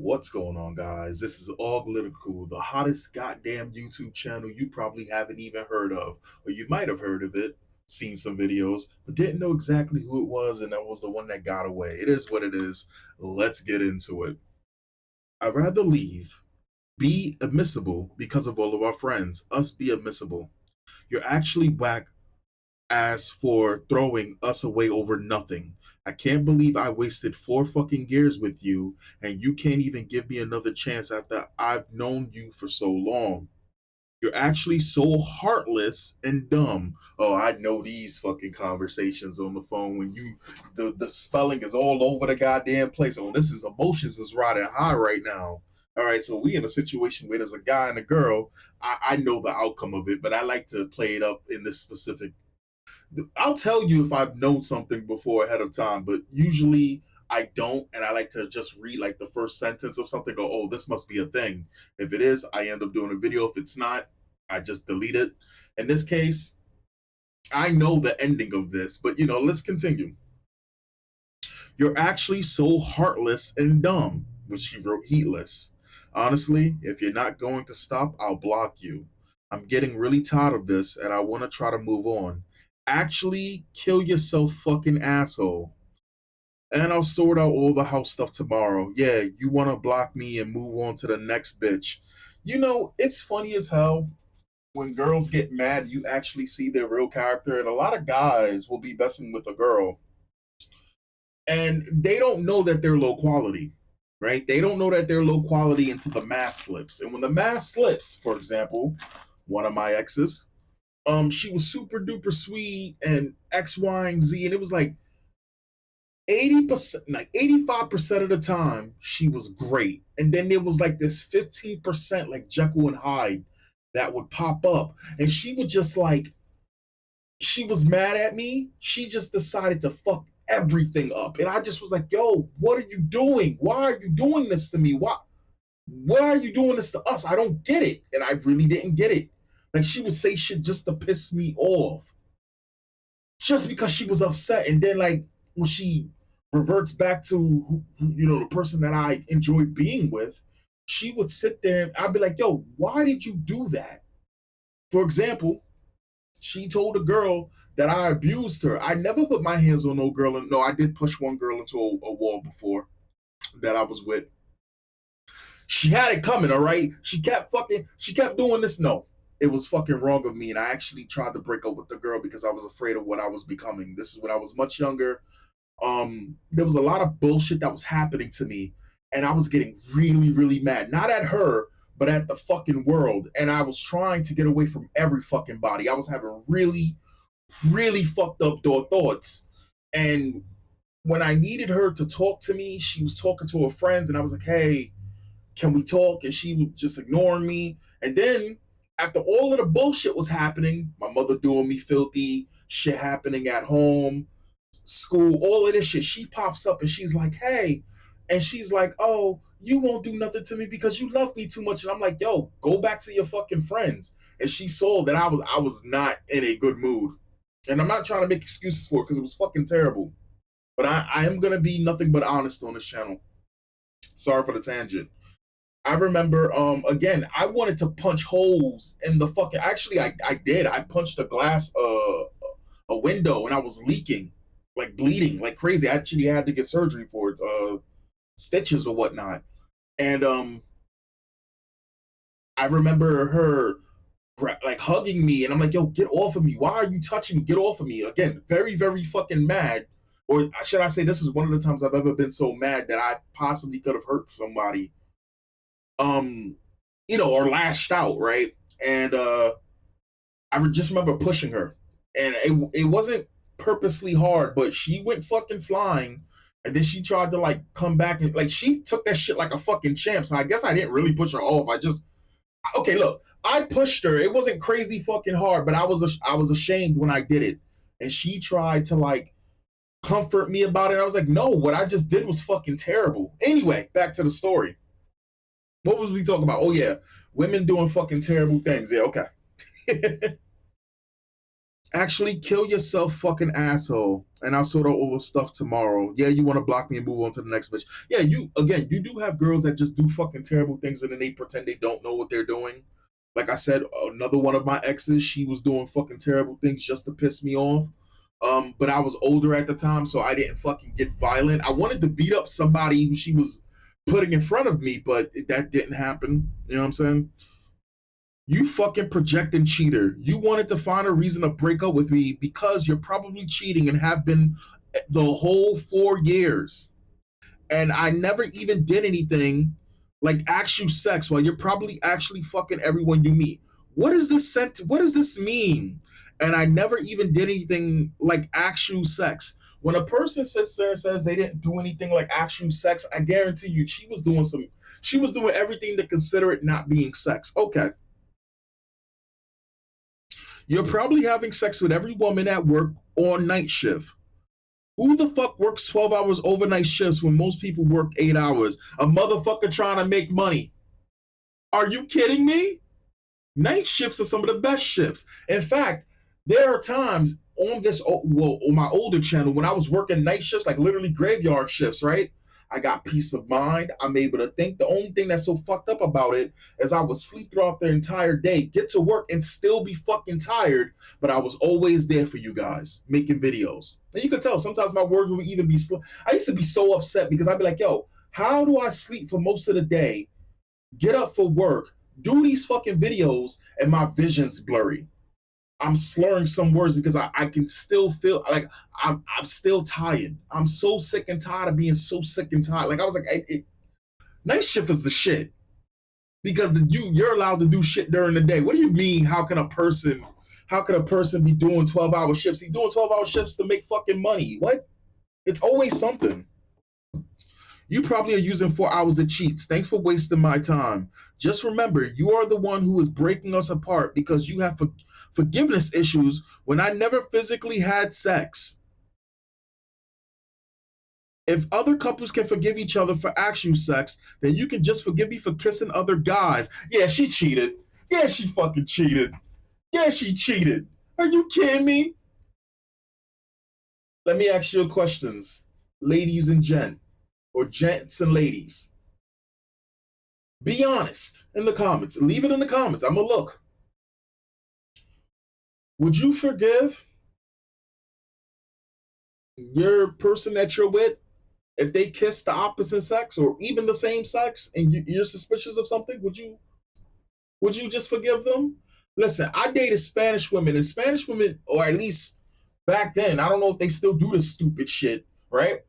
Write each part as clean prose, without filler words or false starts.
What's going on, guys? This is Auglitical, the hottest goddamn YouTube channel you probably haven't even heard of, or you might have heard of it, seen some videos, but didn't know exactly who it was, and that was the one that got away. It is what it is. Let's get into it. I'd rather leave, be admissible because of all of our friends, us be admissible. You're actually whack as for throwing us away over nothing. I can't believe I wasted 4 fucking years with you and you can't even give me another chance after I've known you for so long. You're actually so heartless and dumb. Oh, I know these fucking conversations on the phone when the spelling is all over the goddamn place. Oh, this is emotions is riding high right now. All right, so we in a situation where there's a guy and a girl. I know the outcome of it, but I like to play it up in this specific. I'll tell you if I've known something before ahead of time, but usually I don't, and I like to just read like the first sentence of something. Go, oh, this must be a thing. If it is, I end up doing a video. If it's not, I just delete it. In this case, I know the ending of this, but let's continue. You're actually so heartless and dumb, which she wrote heatless. Honestly, if you're not going to stop, I'll block you. I'm getting really tired of this and I want to try to move on. Actually, kill yourself, fucking asshole. And I'll sort out all the house stuff tomorrow. Yeah, you want to block me and move on to the next bitch. It's funny as hell when girls get mad, you actually see their real character. And a lot of guys will be messing with a girl and they don't know that they're low quality, right? They don't know that they're low quality until the mask slips. And when the mask slips, for example, one of my exes, she was super duper sweet and X, Y, and Z, and it was like 80%, like 85% of the time, she was great. And then there was like this 15%, like Jekyll and Hyde, that would pop up. And she would just like, she was mad at me. She just decided to fuck everything up. And I just was like, yo, what are you doing? Why are you doing this to me? Why are you doing this to us? I don't get it. And I really didn't get it. Like she would say shit just to piss me off. Just because she was upset. And then like when she reverts back to the person that I enjoyed being with, she would sit there and I'd be like, yo, why did you do that? For example, she told a girl that I abused her. I never put my hands on no girl. No, I did push one girl into a wall before that I was with. She had it coming, all right? She kept doing this. No, it was fucking wrong of me. And I actually tried to break up with the girl because I was afraid of what I was becoming. This is when I was much younger. There was a lot of bullshit that was happening to me. And I was getting really, really mad. Not at her, but at the fucking world. And I was trying to get away from every fucking body. I was having really, really fucked up thoughts. And when I needed her to talk to me, she was talking to her friends, and I was like, hey, can we talk? And she was just ignoring me. And then after all of the bullshit was happening, my mother doing me filthy, shit happening at home, school, all of this shit, she pops up and she's like, hey, and she's like, oh, you won't do nothing to me because you love me too much. And I'm like, yo, go back to your fucking friends. And she saw that I was not in a good mood. And I'm not trying to make excuses for it because it was fucking terrible. But I am gonna be nothing but honest on this channel. Sorry for the tangent. I remember again, I wanted to punch holes in the fucking actually I did. I punched a glass a window and I was leaking, like bleeding, like crazy. I actually had to get surgery for it, stitches or whatnot. And I remember her like hugging me, and I'm like, yo, get off of me. Why are you touching me? Get off of me. Again, very, very fucking mad. Or should I say, this is one of the times I've ever been so mad that I possibly could have hurt somebody. Or lashed out, right? And I just remember pushing her. And it wasn't purposely hard, but she went fucking flying. And then she tried to like come back and like she took that shit like a fucking champ. So I guess I didn't really push her off. Okay, look, I pushed her. It wasn't crazy fucking hard, but I was ashamed when I did it. And she tried to like comfort me about it. I was like, no, what I just did was fucking terrible. Anyway, back to the story. What was we talking about? Oh yeah, women doing fucking terrible things. Yeah, okay. Actually, kill yourself, fucking asshole. And I'll sort out all the stuff tomorrow. Yeah, you want to block me and move on to the next bitch. Yeah, you do have girls that just do fucking terrible things and then they pretend they don't know what they're doing. Like I said, another one of my exes, she was doing fucking terrible things just to piss me off. But I was older at the time, so I didn't fucking get violent. I wanted to beat up somebody who she was putting in front of me, but that didn't happen. You know what I'm saying? You fucking projecting cheater. You wanted to find a reason to break up with me because you're probably cheating and have been the whole 4 years. And I never even did anything like actual sex while you're probably actually fucking everyone you meet. What is this what does this mean? And I never even did anything like actual sex. When a person sits there and says they didn't do anything like actual sex, I guarantee you she was doing everything to consider it not being sex. Okay. You're probably having sex with every woman at work on night shift. Who the fuck works 12 hours overnight shifts when most people work 8 hours? A motherfucker trying to make money. Are you kidding me? Night shifts are some of the best shifts. In fact, there are times on on my older channel when I was working night shifts, like literally graveyard shifts, right? I got peace of mind. I'm able to think. The only thing that's so fucked up about it is I would sleep throughout the entire day, get to work, and still be fucking tired. But I was always there for you guys, making videos. And you could tell sometimes my words would even be slow. I used to be so upset because I'd be like, yo, how do I sleep for most of the day, get up for work, do these fucking videos, and my vision's blurry? I'm slurring some words because I can still feel like I'm still tired. I'm so sick and tired of being so sick and tired. Like I was like, night shift is the shit because you're allowed to do shit during the day. What do you mean? How can a person be doing 12-hour shifts? He's doing 12-hour shifts to make fucking money. What? It's always something. You probably are using 4 hours to cheat. Thanks for wasting my time. Just remember, you are the one who is breaking us apart because you have forgiveness issues when I never physically had sex. If other couples can forgive each other for actual sex, then you can just forgive me for kissing other guys. Yeah, she cheated. Yeah, she fucking cheated. Yeah, she cheated. Are you kidding me? Let me ask you questions, ladies and or gents and ladies. Be honest in the comments. Leave it in the comments. I'm going to look. Would you forgive your person that you're with if they kiss the opposite sex or even the same sex and you're suspicious of something? Would you just forgive them? Listen, I dated Spanish women, and Spanish women, or at least back then, I don't know if they still do this stupid shit, right?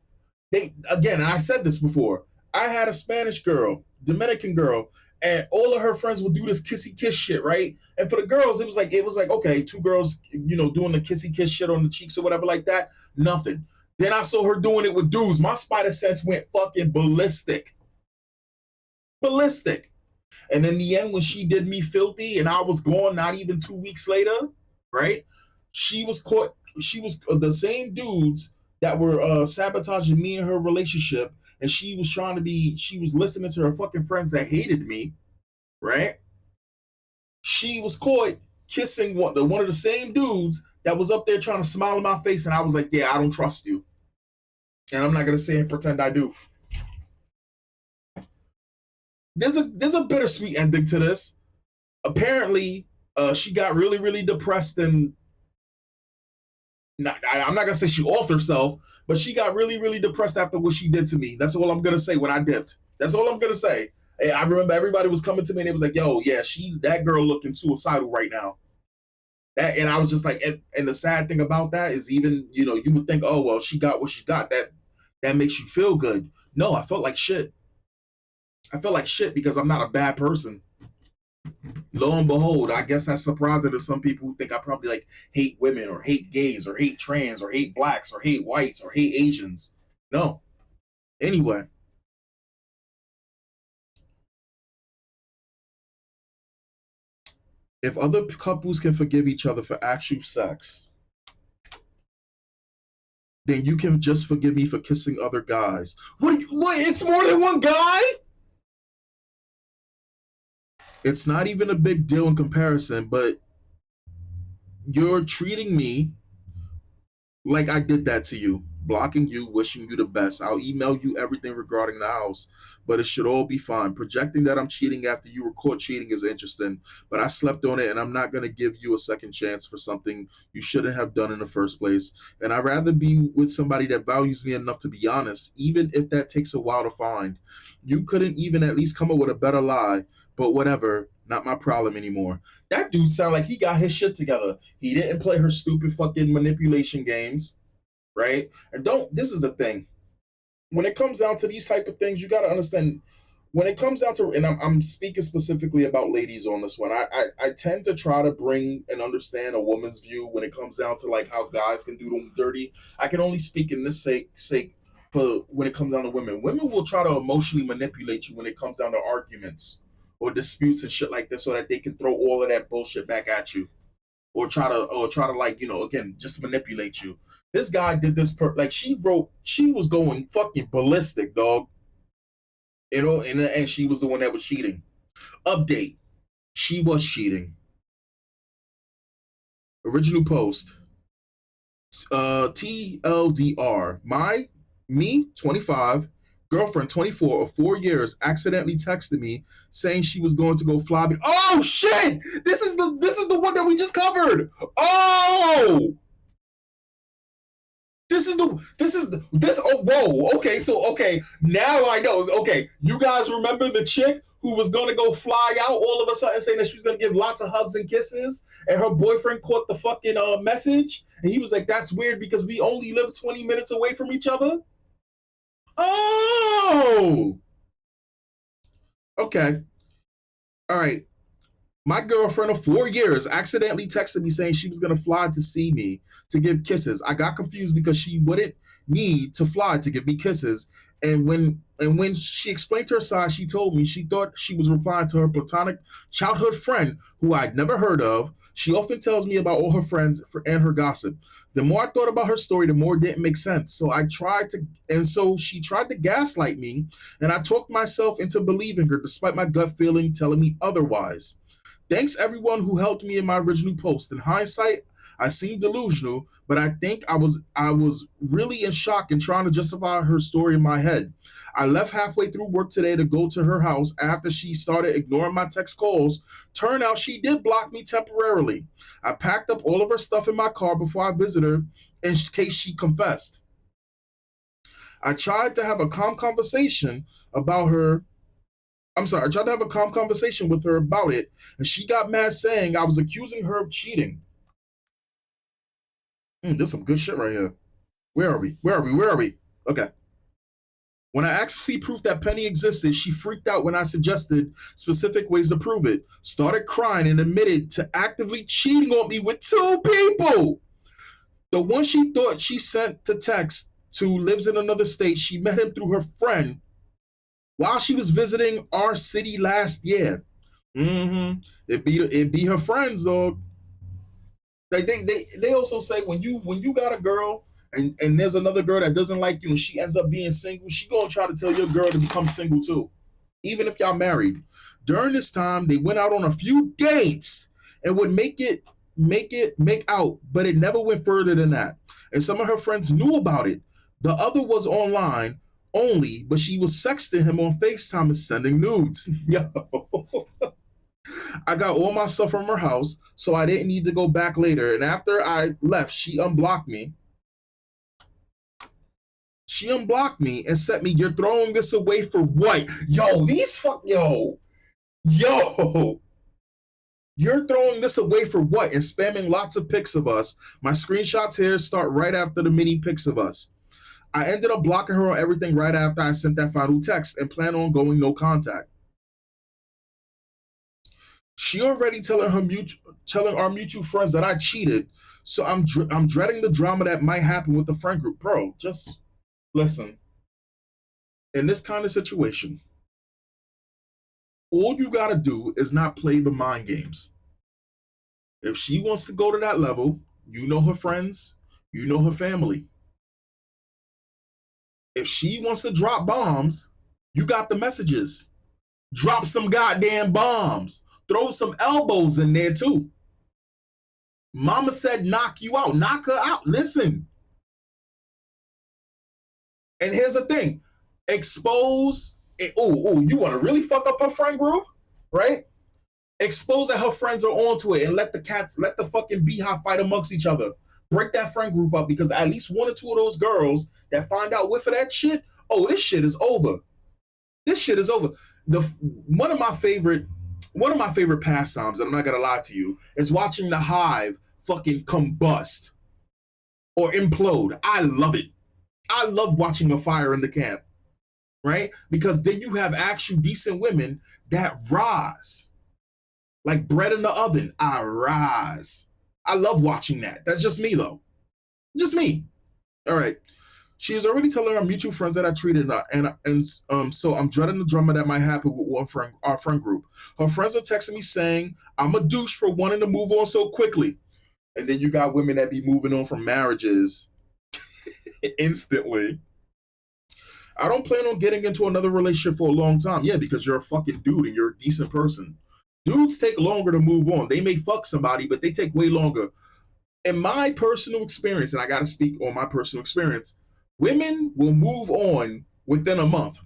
They, again, and I said this before, I had a Spanish girl, Dominican girl, and all of her friends would do this kissy kiss shit, right? And for the girls, it was like okay, two girls, doing the kissy kiss shit on the cheeks or whatever like that. Nothing. Then I saw her doing it with dudes. My spider sense went fucking ballistic. Ballistic. And in the end, when she did me filthy and I was gone, not even 2 weeks later, right? She was caught. She was the same dudes that were sabotaging me and her relationship, and she was listening to her fucking friends that hated me, right? She was caught kissing one of the same dudes that was up there trying to smile in my face, and I was like, yeah, I don't trust you. And I'm not gonna say and pretend I do. There's a bittersweet ending to this. Apparently, she got really, really depressed and I'm not gonna say she offed herself, but she got really, really depressed after what she did to me. That's all I'm gonna say when I dipped. That's all I'm gonna say. Hey, I remember everybody was coming to me and they was like, yo, yeah, that girl looking suicidal right now. And I was just like, and the sad thing about that is even, you would think, oh, well, she got what she got. That makes you feel good. No, I felt like shit. I felt like shit because I'm not a bad person. Lo and behold, I guess that's surprising to some people who think I probably like hate women or hate gays or hate trans or hate blacks or hate whites or hate Asians. No. Anyway. If other couples can forgive each other for actual sex, then you can just forgive me for kissing other guys. What? It's more than one guy? It's not even a big deal in comparison, but You're treating me like I did that to you, blocking you, wishing you the best. I'll email you everything regarding the house, but it should all be fine. Projecting that I'm cheating after you were caught cheating is interesting, but I slept on it and I'm not going to give you a second chance for something you shouldn't have done in the first place. And I'd rather be with somebody that values me enough to be honest, even if that takes a while to find. You couldn't even at least come up with a better lie, but whatever. Not my problem anymore. That dude sound like he got his shit together. He didn't play her stupid fucking manipulation games, right? And don't. This is the thing. When it comes down to these type of things, you got to understand. When it comes down to, and I'm speaking specifically about ladies on this one. I tend to try to bring and understand a woman's view when it comes down to like how guys can do them dirty. I can only speak in this sake for when it comes down to women. Women will try to emotionally manipulate you when it comes down to arguments or disputes and shit like this, so that they can throw all of that bullshit back at you, or try to like again just manipulate you. This guy did this like she was going fucking ballistic, dog. And she was the one that was cheating. Update: she was cheating. Original post: TLDR. Me 25, girlfriend 24 of 4 years accidentally texted me saying she was going to go fly. Oh shit! This is the one that we just covered. Oh, this. Oh, whoa. Okay, so okay, now I know. Okay, you guys remember the chick who was gonna go fly out all of a sudden, saying that she was gonna give lots of hugs and kisses, and her boyfriend caught the fucking message, and he was like, "That's weird because we only live 20 minutes away from each other." Oh, okay, all right. My girlfriend of 4 years accidentally texted me saying she was going to fly to see me to give kisses. I got confused because she wouldn't need to fly to give me kisses. And when she explained her side, she told me she thought she was replying to her platonic childhood friend who I'd never heard of. She often tells me about all her friends and her gossip. The more I thought about her story, the more it didn't make sense. So she tried to gaslight me, and I talked myself into believing her despite my gut feeling telling me otherwise. Thanks everyone who helped me in my original post. In hindsight, I seemed delusional, but I think I was really in shock and trying to justify her story in my head. I left halfway through work today to go to her house after she started ignoring my text calls. Turned out she did block me temporarily. I packed up all of her stuff in my car before I visited her in case she confessed. I tried to have a calm conversation about her I'm sorry, I tried to have a calm conversation with her about it, and she got mad saying I was accusing her of cheating. There's some good shit right here. Where are we? Where are we? Where are we? Okay. When I asked to see proof that Penny existed, she freaked out when I suggested specific ways to prove it, started crying, and admitted to actively cheating on me with two people. The one she thought she sent to text to lives in another state. She met him through her friend while she was visiting our city last year. It be her friends though. They also say when you got a girl and there's another girl that doesn't like you and she ends up being single, she gonna try to tell your girl to become single too, even if y'all married. During this time, they went out on a few dates and would make out, but it never went further than that. And some of her friends knew about it. The other was online only, but she was sexting him on FaceTime and sending nudes. Yo. I got all my stuff from her house, so I didn't need to go back later. And after I left, she unblocked me. She unblocked me and sent me, "You're throwing this away for what?" Yo. You're throwing this away for what? And spamming lots of pics of us. My screenshots here start right after the mini pics of us. I ended up blocking her on everything right after I sent that final text and plan on going no contact. She already telling our mutual friends that I cheated, so I'm dreading the drama that might happen with the friend group. Bro, just listen. In this kind of situation, all you gotta do is not play the mind games. If she wants to go to that level, you know her friends, you know her family. If she wants to drop bombs, you got the messages. Drop some goddamn bombs. Throw some elbows in there too. Mama said knock you out. Knock her out. Listen. And here's the thing. Expose. You want to really fuck up her friend group? Right? Expose that her friends are onto it and let the fucking beehive fight amongst each other. Break that friend group up because at least one or two of those girls that find out whiff of that shit, this shit is over. This shit is over. One of my favorite pastimes, and I'm not gonna lie to you, is watching the hive fucking combust or implode. I love it. I love watching a fire in the camp, right? Because then you have actual decent women that rise. Like bread in the oven, I rise. I love watching that. That's just me, though. Just me. All right. She is already telling our mutual friends that I treated her, and so I'm dreading the drama that might happen with our friend group. Her friends are texting me saying I'm a douche for wanting to move on so quickly, and then you got women that be moving on from marriages instantly. I don't plan on getting into another relationship for a long time. Yeah, because you're a fucking dude and you're a decent person. Dudes take longer to move on. They may fuck somebody, but they take way longer. In my personal experience, and I got to speak on my personal experience, women will move on within a month.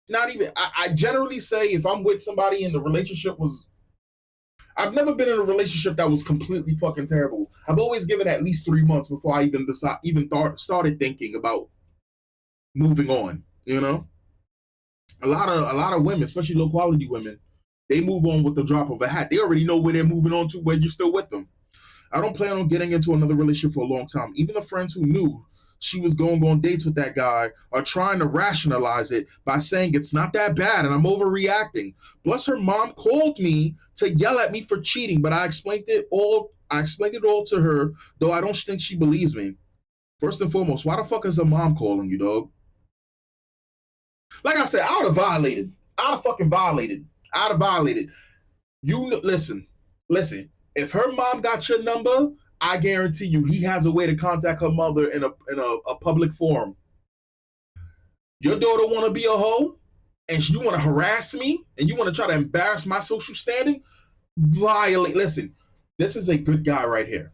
Not even, I generally say if I'm with somebody and the relationship was, I've never been in a relationship that was completely fucking terrible. I've always given at least 3 months before I started thinking about moving on. You know, a lot of women, especially low quality women, they move on with the drop of a hat. They already know where they're moving on to when you're still with them. I don't plan on getting into another relationship for a long time. Even the friends who knew she was going on dates with that guy are trying to rationalize it by saying it's not that bad and I'm overreacting. Plus, her mom called me to yell at me for cheating, but I explained it all. To her, though I don't think she believes me. First and foremost, why the fuck is her mom calling you, dog? Like I said, I would have violated. I'd have fucking violated. I'd have violated. You listen. If her mom got your number, I guarantee you he has a way to contact her mother in a public forum. Your daughter want to be a hoe, and you want to harass me, and you want to try to embarrass my social standing. Violate. Listen, this is a good guy right here.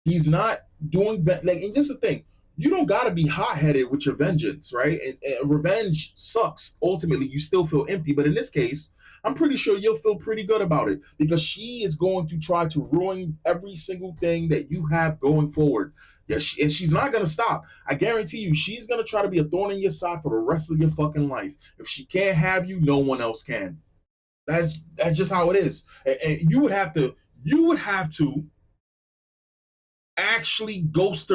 He's not doing that. Like, and this is the thing. You don't got to be hot headed with your vengeance, right? And revenge sucks. Ultimately, you still feel empty. But in this case, I'm pretty sure you'll feel pretty good about it because she is going to try to ruin every single thing that you have going forward. Yeah, and she's not going to stop. I guarantee you, she's going to try to be a thorn in your side for the rest of your fucking life. If she can't have you, no one else can. That's just how it is. And you would have to actually ghost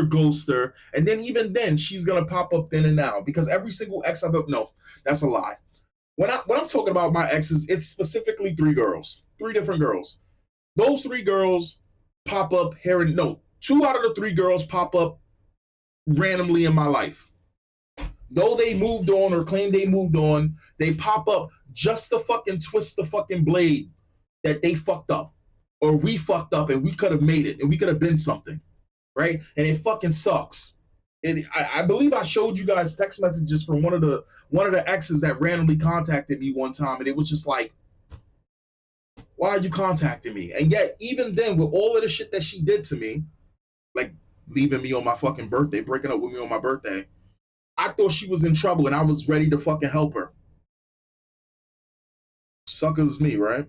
her, and then even then she's gonna pop up then and now because every single ex I've ever, no, that's a lie. When I'm talking about my exes, it's specifically three different girls. Those three girls pop up here and no, two out of the three girls pop up randomly in my life. Though they moved on or claim they moved on, they pop up just to fucking twist the fucking blade that they fucked up or we fucked up and we could have made it and we could have been something, right? And it fucking sucks. And I believe I showed you guys text messages from one of the exes that randomly contacted me one time, and it was just like, why are you contacting me? And yet, even then, with all of the shit that she did to me, like leaving me on my fucking birthday, breaking up with me on my birthday, I thought she was in trouble and I was ready to fucking help her. Suckers me, right?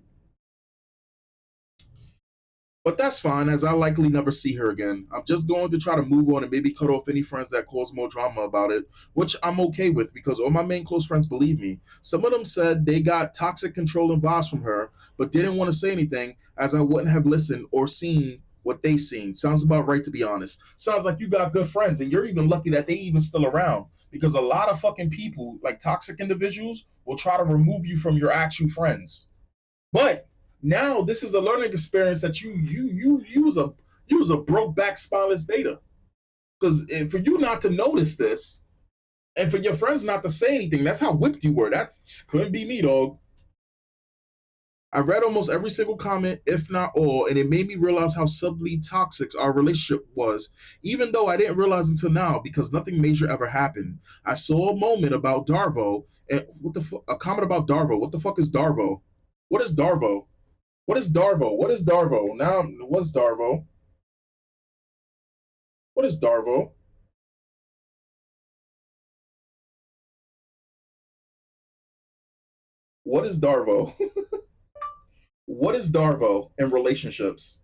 But that's fine, as I likely never see her again. I'm just going to try to move on and maybe cut off any friends that cause more drama about it, which I'm okay with because all my main close friends believe me. Some of them said they got toxic controlling vibes from her, but didn't want to say anything as I wouldn't have listened or seen what they seen. Sounds about right, to be honest. Sounds like you got good friends, and you're even lucky that they even still around because a lot of fucking people, like toxic individuals, will try to remove you from your actual friends. But now this is a learning experience that you was a broke back spineless beta. Because for you not to notice this, and for your friends not to say anything, that's how whipped you were. That couldn't be me, dog. I read almost every single comment, if not all, and it made me realize how subtly toxic our relationship was, even though I didn't realize until now because nothing major ever happened. I saw a moment about D.A.R.V.O, and a comment about D.A.R.V.O. What the fuck is D.A.R.V.O? What is D.A.R.V.O? What is D.A.R.V.O? What is D.A.R.V.O? Now, what's D.A.R.V.O? What is D.A.R.V.O? What is D.A.R.V.O? What is D.A.R.V.O in relationships?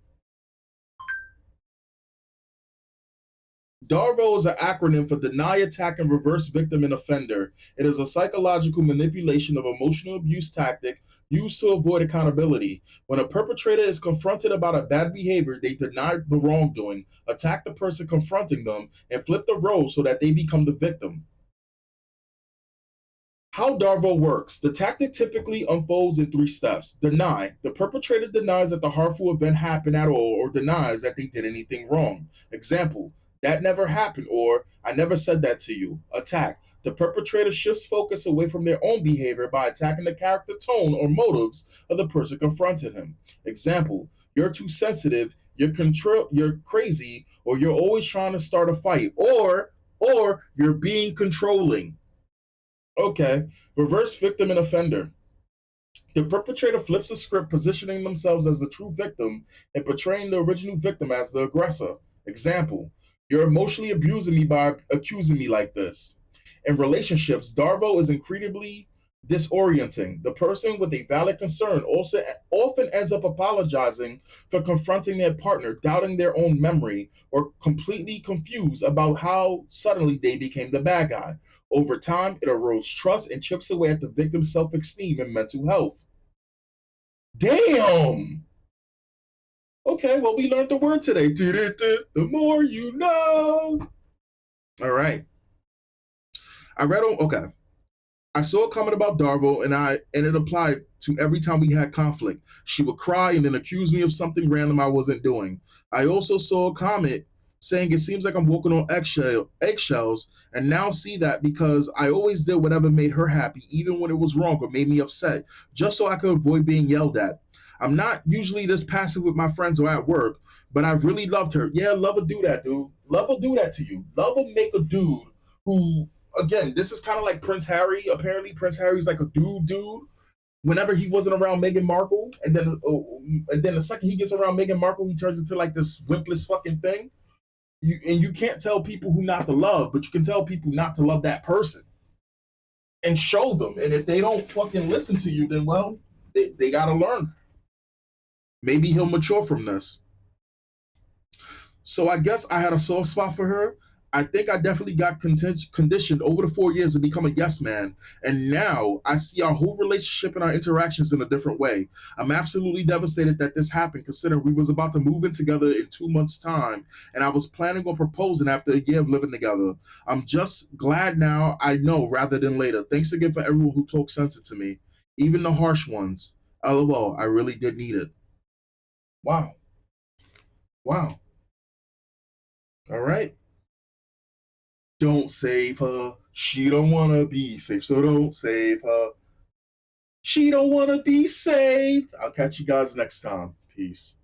D.A.R.V.O is an acronym for Deny, Attack, and Reverse Victim and Offender. It is a psychological manipulation of emotional abuse tactic used to avoid accountability. When a perpetrator is confronted about a bad behavior, they deny the wrongdoing, attack the person confronting them, and flip the roles so that they become the victim. How D.A.R.V.O works. The tactic typically unfolds in 3 steps. Deny. The perpetrator denies that the harmful event happened at all or denies that they did anything wrong. Example, that never happened, or I never said that to you. Attack. The perpetrator shifts focus away from their own behavior by attacking the character, tone, or motives of the person confronting him. Example, you're too sensitive, you're crazy, or you're always trying to start a fight, or you're being controlling. Okay. Reverse victim and offender. The perpetrator flips the script, positioning themselves as the true victim and portraying the original victim as the aggressor. Example, you're emotionally abusing me by accusing me like this. In relationships, D.A.R.V.O is incredibly disorienting. The person with a valid concern also often ends up apologizing for confronting their partner, doubting their own memory, or completely confused about how suddenly they became the bad guy. Over time, it erodes trust and chips away at the victim's self esteem and mental health. Damn! Okay, well, we learned the word today. The more you know. All right. I read on, okay. I saw a comment about D.A.R.V.O and it applied to every time we had conflict. She would cry and then accuse me of something random I wasn't doing. I also saw a comment saying it seems like I'm walking on eggshells, and now see that because I always did whatever made her happy, even when it was wrong or made me upset, just so I could avoid being yelled at. I'm not usually this passive with my friends or at work, but I really loved her. Yeah, love will do that, dude. Love will do that to you. Love will make a dude who, again, this is kind of like Prince Harry. Apparently, Prince Harry's like a dude. Whenever he wasn't around Meghan Markle, and then the second he gets around Meghan Markle, he turns into like this wimpless fucking thing. You can't tell people who not to love, but you can tell people not to love that person and show them. And if they don't fucking listen to you, then well, they gotta learn. Maybe he'll mature from this. So I guess I had a soft spot for her. I think I definitely got conditioned over the 4 years to become a yes man. And now I see our whole relationship and our interactions in a different way. I'm absolutely devastated that this happened, considering we was about to move in together in 2 months' time, and I was planning on proposing after a year of living together. I'm just glad now I know rather than later. Thanks again for everyone who talked sense into me, even the harsh ones. LOL, I really did need it. Wow. Wow. All right. Don't save her. She don't wanna be safe, so don't save her. She don't wanna be saved. I'll catch you guys next time. Peace.